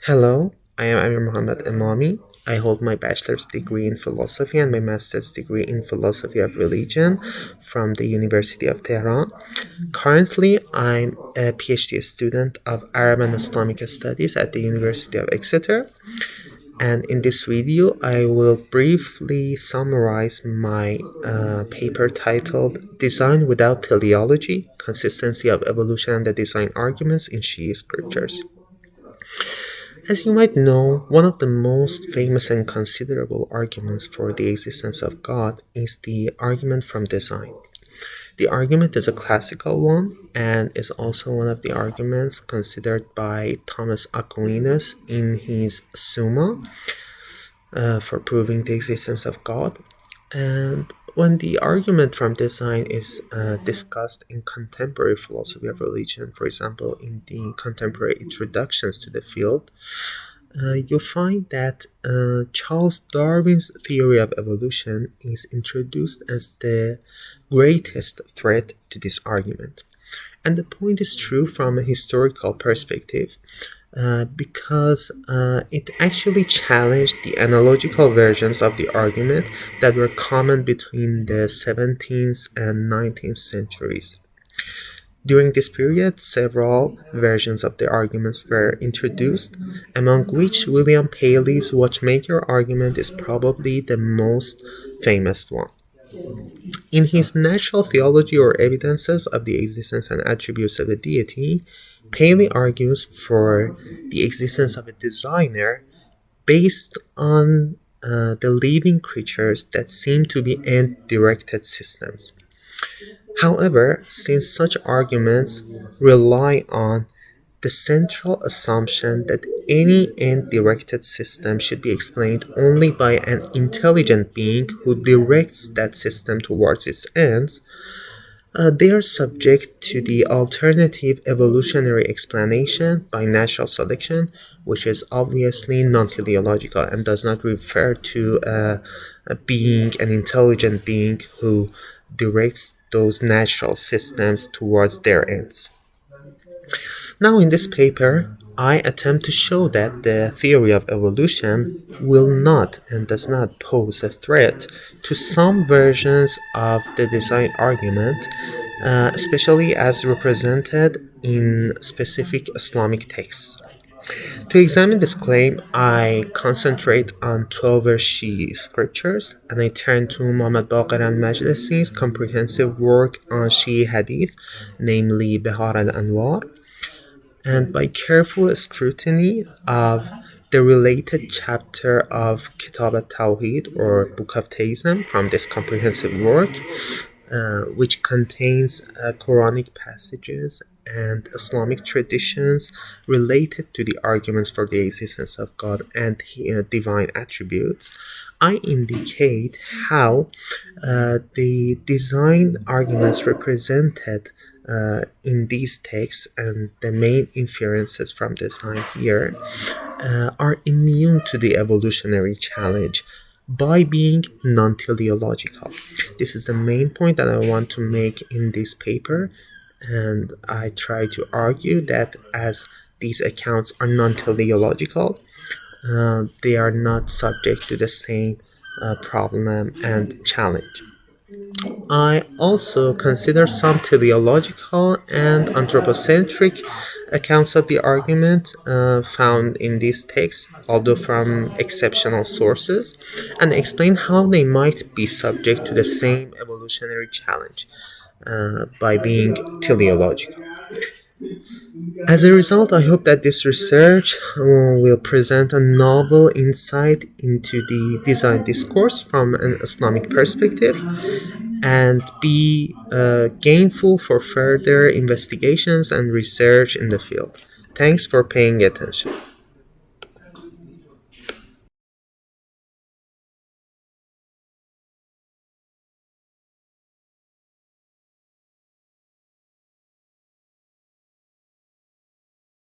Hello, I am Amir Mohammad Emami. I hold my bachelor's degree in philosophy and my master's degree in philosophy of religion from the University of Tehran. Currently, I'm a PhD student of Arab and Islamic Studies at the University of Exeter. And in this video, I will briefly summarize my paper titled Design Without Teleology, Consistency of Evolution and the Design Arguments in Shīʿī Scriptures. As you might know, one of the most famous and considerable arguments for the existence of God is the argument from design. The argument is a classical one and is also one of the arguments considered by Thomas Aquinas in his Summa for proving the existence of God. And when the argument from design is discussed in contemporary philosophy of religion, for example, in the contemporary introductions to the field, you'll find that Charles Darwin's theory of evolution is introduced as the greatest threat to this argument. And the point is true from a historical perspective, because it actually challenged the analogical versions of the argument that were common between the 17th and 19th centuries. During this period, several versions of the arguments were introduced, among which William Paley's watchmaker argument is probably the most famous one. In his Natural Theology or Evidences of the Existence and Attributes of a Deity, Paley argues for the existence of a designer based on the living creatures that seem to be end-directed systems. However, since such arguments rely on the central assumption that any end-directed system should be explained only by an intelligent being who directs that system towards its ends, they are subject to the alternative evolutionary explanation by natural selection, which is obviously non-teleological and does not refer to a being, an intelligent being who directs those natural systems towards their ends. Now, in this paper, I attempt to show that the theory of evolution will not and does not pose a threat to some versions of the design argument, especially as represented in specific Islamic texts. To examine this claim, I concentrate on 12 Shīʿī scriptures, and I turn to Muḥammad Bāqir al-Majlisī's comprehensive work on Shīʿī hadith, namely Biḥār al-anwār. And by careful scrutiny of the related chapter of Kitab al-Tawhid or Book of Theism from this comprehensive work, which contains Quranic passages and Islamic traditions related to the arguments for the existence of God and divine attributes, I indicate how the design arguments represented in these texts and the main inferences from design here are immune to the evolutionary challenge by being non-teleological. This is the main point that I want to make in this paper, and I try to argue that as these accounts are non-teleological, they are not subject to the same problem and challenge. I also consider some teleological and anthropocentric accounts of the argument found in these texts, although from exceptional sources, and explain how they might be subject to the same evolutionary challenge by being teleological. As a result, I hope that this research will present a novel insight into the design discourse from an Islamic perspective and be gainful for further investigations and research in the field. Thanks for paying attention.